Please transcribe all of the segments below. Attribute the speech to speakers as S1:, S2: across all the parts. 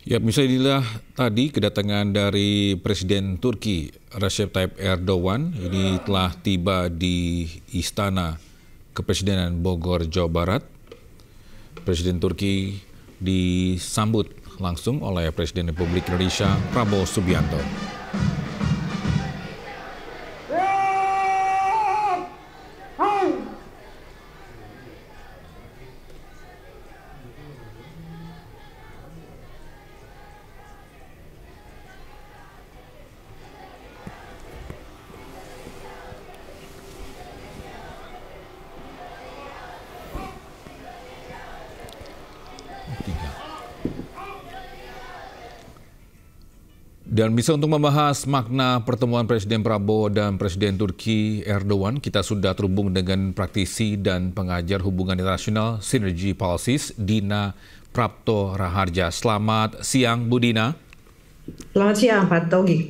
S1: Ya, misalnya tadi kedatangan dari Presiden Turki Recep Tayyip Erdogan ini telah tiba di Istana Kepresidenan Bogor, Jawa Barat. Presiden Turki disambut langsung oleh Presiden Republik Indonesia Prabowo Subianto. Dan bisa untuk membahas makna pertemuan Presiden Prabowo dan Presiden Turki Erdogan, kita sudah terhubung dengan praktisi dan pengajar hubungan internasional Synergy Policies, Dina Prapto Raharja. Selamat siang, Bu Dina.
S2: Selamat siang, Pak Togi.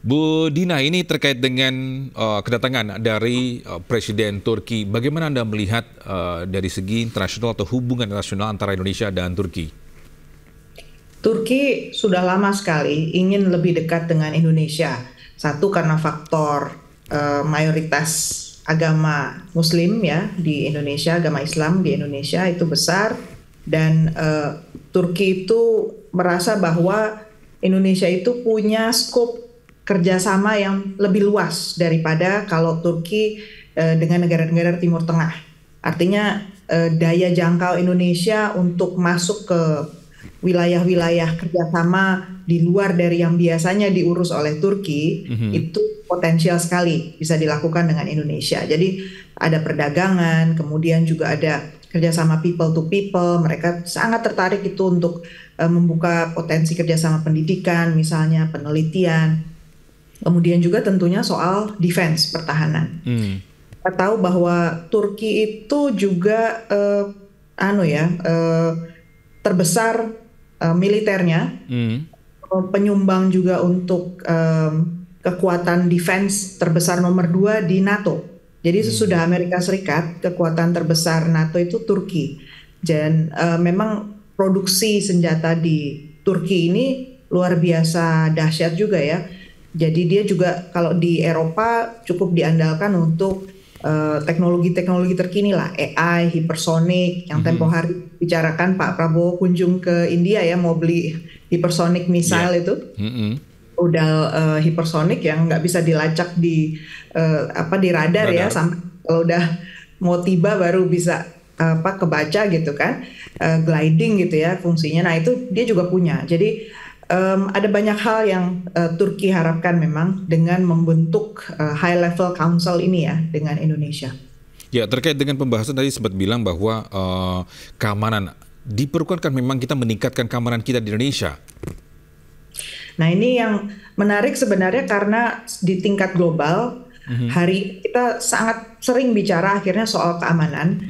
S1: Bu Dina, ini terkait dengan kedatangan dari Presiden Turki. Bagaimana Anda melihat dari segi internasional atau hubungan internasional antara Indonesia dan Turki?
S2: Turki sudah lama sekali ingin lebih dekat dengan Indonesia. Satu karena faktor mayoritas agama Muslim ya di Indonesia, agama Islam di Indonesia itu besar, dan Turki itu merasa bahwa Indonesia itu punya skop kerjasama yang lebih luas daripada kalau Turki dengan negara-negara Timur Tengah. Artinya daya jangkau Indonesia untuk masuk ke wilayah-wilayah kerjasama di luar dari yang biasanya diurus oleh Turki itu potensial sekali bisa dilakukan dengan Indonesia. Jadi ada perdagangan, kemudian juga ada kerjasama people to people. Mereka sangat tertarik itu untuk membuka potensi kerjasama pendidikan, misalnya penelitian. Kemudian juga tentunya soal defense, pertahanan. Kita tahu bahwa Turki itu juga terbesar militernya, penyumbang juga untuk kekuatan defense terbesar nomor 2 di NATO. Jadi sesudah Amerika Serikat, kekuatan terbesar NATO itu Turki. Dan memang produksi senjata di Turki ini luar biasa dahsyat juga ya. Jadi dia juga kalau di Eropa cukup diandalkan untuk teknologi-teknologi terkini lah, AI, hipersonik, yang tempo hari bicarakan Pak Prabowo kunjung ke India ya, mau beli hipersonik missile itu, rudal hipersonik yang nggak bisa dilacak di radar ya, sampai kalau udah mau tiba baru bisa kebaca gitu kan, gliding gitu ya fungsinya. Nah itu dia juga punya. Jadi ada banyak hal yang Turki harapkan memang dengan membentuk high level council ini ya dengan Indonesia.
S1: Ya, terkait dengan pembahasan tadi sempat bilang bahwa keamanan diperlukan memang kita meningkatkan keamanan kita di Indonesia.
S2: Nah ini yang menarik sebenarnya karena di tingkat global hari kita sangat sering bicara akhirnya soal keamanan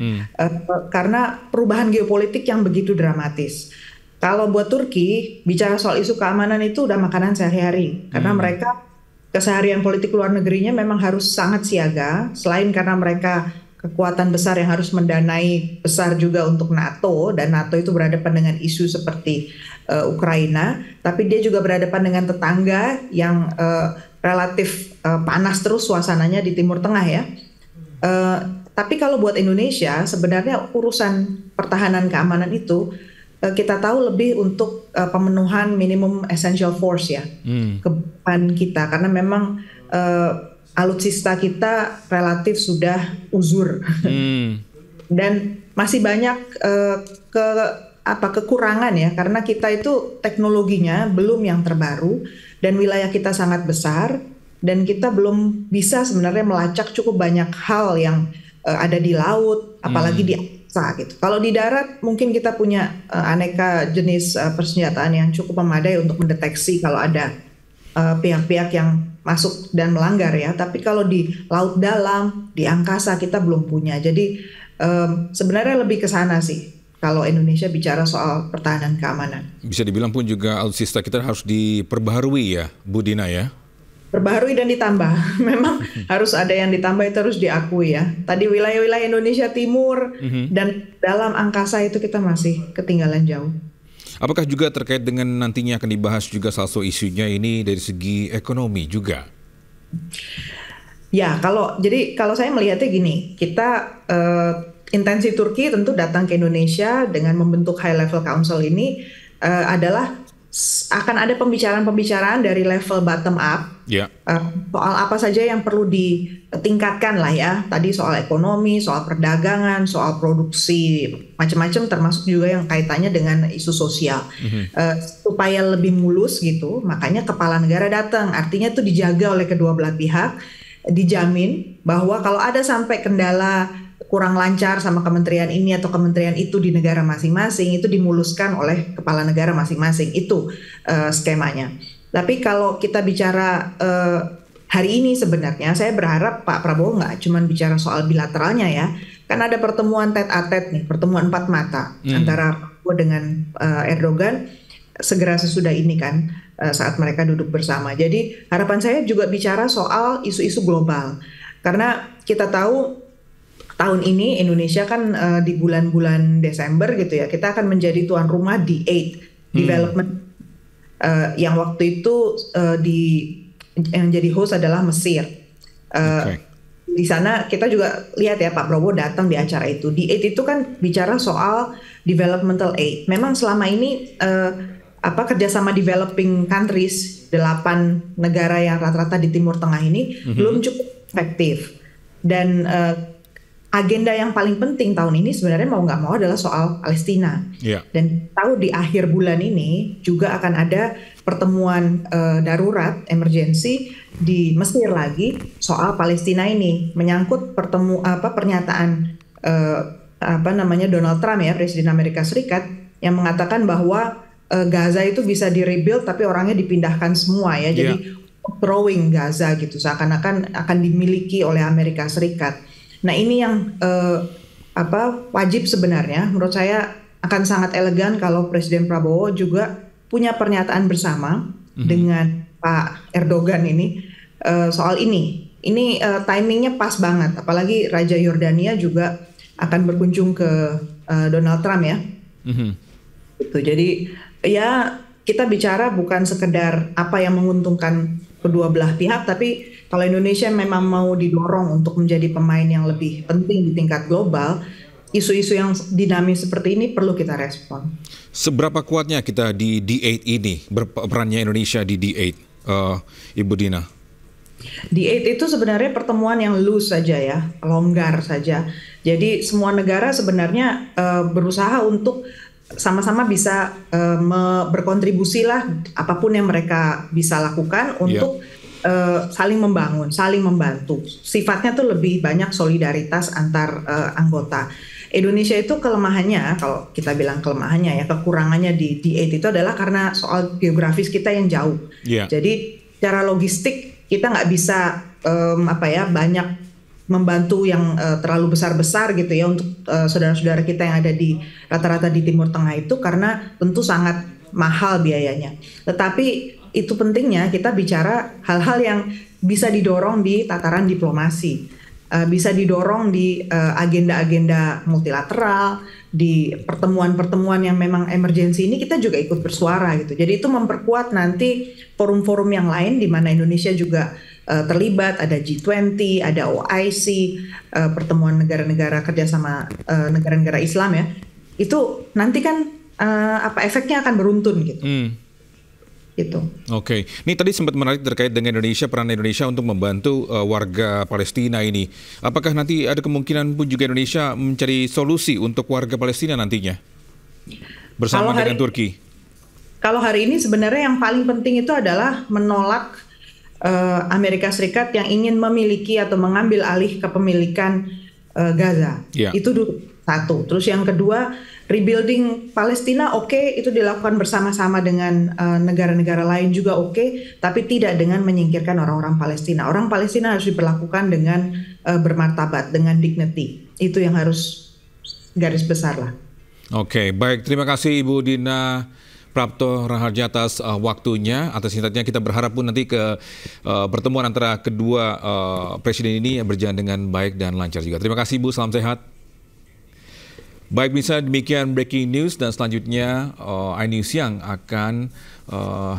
S2: karena perubahan geopolitik yang begitu dramatis. Kalau buat Turki, bicara soal isu keamanan itu udah makanan sehari-hari. Karena mereka keseharian politik luar negerinya memang harus sangat siaga. Selain karena mereka kekuatan besar yang harus mendanai besar juga untuk NATO. Dan NATO itu berhadapan dengan isu seperti Ukraina. Tapi dia juga berhadapan dengan tetangga yang relatif panas terus suasananya di Timur Tengah ya. Tapi kalau buat Indonesia, sebenarnya urusan pertahanan keamanan itu kita tahu lebih untuk pemenuhan minimum essential force ya, kebutuhan kita, karena memang alutsista kita relatif sudah uzur dan masih banyak kekurangan ya, karena kita itu teknologinya belum yang terbaru dan wilayah kita sangat besar dan kita belum bisa sebenarnya melacak cukup banyak hal yang ada di laut, apalagi di gitu. Kalau di darat mungkin kita punya aneka jenis persenjataan yang cukup memadai untuk mendeteksi kalau ada pihak-pihak yang masuk dan melanggar ya. Tapi kalau di laut dalam, di angkasa kita belum punya. Jadi sebenarnya lebih ke sana sih kalau Indonesia bicara soal pertahanan keamanan.
S1: Bisa dibilang pun juga alutsista kita harus diperbaharui ya, Bu Dina ya?
S2: Perbaharui dan ditambah. Memang harus ada yang ditambah, itu harus diakui ya. Tadi wilayah-wilayah Indonesia Timur dan dalam angkasa itu kita masih ketinggalan jauh.
S1: Apakah juga terkait dengan nantinya akan dibahas juga salah satu isunya ini dari segi ekonomi juga?
S2: Ya, kalau saya melihatnya gini, kita intensi Turki tentu datang ke Indonesia dengan membentuk High Level Council ini adalah akan ada pembicaraan-pembicaraan dari level bottom up.
S1: Ya.
S2: Soal apa saja yang perlu ditingkatkan lah ya. Tadi soal ekonomi, soal perdagangan, soal produksi, macam-macam termasuk juga yang kaitannya dengan isu sosial. Supaya lebih mulus gitu, makanya kepala negara datang. Artinya itu dijaga oleh kedua belah pihak, dijamin bahwa kalau ada sampai kendala kurang lancar sama kementerian ini atau kementerian itu di negara masing-masing, itu dimuluskan oleh kepala negara masing-masing. Itu skemanya. Tapi kalau kita bicara hari ini sebenarnya, saya berharap Pak Prabowo nggak cuma bicara soal bilateralnya ya. Kan ada pertemuan tete-a-tete nih, pertemuan empat mata antara Prabowo dengan Erdogan segera sesudah ini kan, saat mereka duduk bersama. Jadi harapan saya juga bicara soal isu-isu global. Karena kita tahu tahun ini Indonesia kan di bulan-bulan Desember gitu ya, kita akan menjadi tuan rumah D8 Development, yang waktu itu yang jadi host adalah Mesir. Di sana kita juga lihat ya Pak Prabowo datang di acara itu. D8 itu kan bicara soal developmental aid. Memang selama ini kerjasama developing countries, 8 negara yang rata-rata di Timur Tengah ini belum cukup efektif. Dan agenda yang paling penting tahun ini sebenarnya mau nggak mau adalah soal Palestina. Dan tahu di akhir bulan ini juga akan ada pertemuan darurat emergency di Mesir lagi soal Palestina ini, menyangkut pernyataan Donald Trump ya, Presiden Amerika Serikat, yang mengatakan bahwa Gaza itu bisa di-rebuild tapi orangnya dipindahkan semua ya. Jadi throwing Gaza gitu, seakan-akan akan dimiliki oleh Amerika Serikat. Nah ini yang wajib sebenarnya menurut saya akan sangat elegan kalau Presiden Prabowo juga punya pernyataan bersama dengan Pak Erdogan ini soal ini. Ini timingnya pas banget, apalagi Raja Yordania juga akan berkunjung ke Donald Trump ya. Gitu. Jadi ya kita bicara bukan sekedar apa yang menguntungkan kedua belah pihak, tapi kalau Indonesia memang mau didorong untuk menjadi pemain yang lebih penting di tingkat global, isu-isu yang dinamis seperti ini perlu kita respon.
S1: Seberapa kuatnya kita di D8 ini, perannya Indonesia di D8, Ibu Dina?
S2: D8 itu sebenarnya pertemuan yang loose saja ya, longgar saja. Jadi semua negara sebenarnya berusaha untuk sama-sama bisa berkontribusi lah apapun yang mereka bisa lakukan untuk saling membangun, saling membantu. Sifatnya tuh lebih banyak solidaritas antar anggota. Indonesia itu kelemahannya, kalau kita bilang kelemahannya ya, kekurangannya di D8 itu adalah karena soal geografis kita yang jauh. Jadi secara logistik kita nggak bisa banyak membantu yang terlalu besar-besar gitu ya untuk saudara-saudara kita yang ada di rata-rata di Timur Tengah itu, karena tentu sangat mahal biayanya. Tetapi itu pentingnya kita bicara hal-hal yang bisa didorong di tataran diplomasi, bisa didorong di agenda-agenda multilateral, di pertemuan-pertemuan yang memang emergensi ini kita juga ikut bersuara gitu. Jadi itu memperkuat nanti forum-forum yang lain di mana Indonesia juga terlibat, ada G20, ada OIC, pertemuan negara-negara kerjasama negara-negara Islam ya. Itu nanti kan efeknya akan beruntun gitu. Gitu.
S1: Oke. Ini tadi sempat menarik terkait dengan Indonesia, peran Indonesia untuk membantu warga Palestina ini. Apakah nanti ada kemungkinan pun juga Indonesia mencari solusi untuk warga Palestina nantinya bersama dengan Turki?
S2: Kalau hari ini sebenarnya yang paling penting itu adalah menolak Amerika Serikat yang ingin memiliki atau mengambil alih kepemilikan Gaza. Itu dulu satu. Terus yang kedua, rebuilding Palestina itu dilakukan bersama-sama dengan negara-negara lain juga tapi tidak dengan menyingkirkan orang-orang Palestina. Orang Palestina harus diperlakukan dengan bermartabat, dengan dignity. Itu yang harus garis besar lah.
S1: Oke, baik. Terima kasih Ibu Dina Prapto Raharja atas waktunya, atas insight-nya. Kita berharap pun nanti ke pertemuan antara kedua presiden ini berjalan dengan baik dan lancar juga. Terima kasih Ibu, salam sehat. Baik, bisa demikian breaking news, dan selanjutnya iNews Siang akan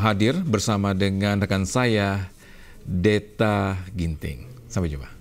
S1: hadir bersama dengan rekan saya Deta Ginting. Sampai jumpa.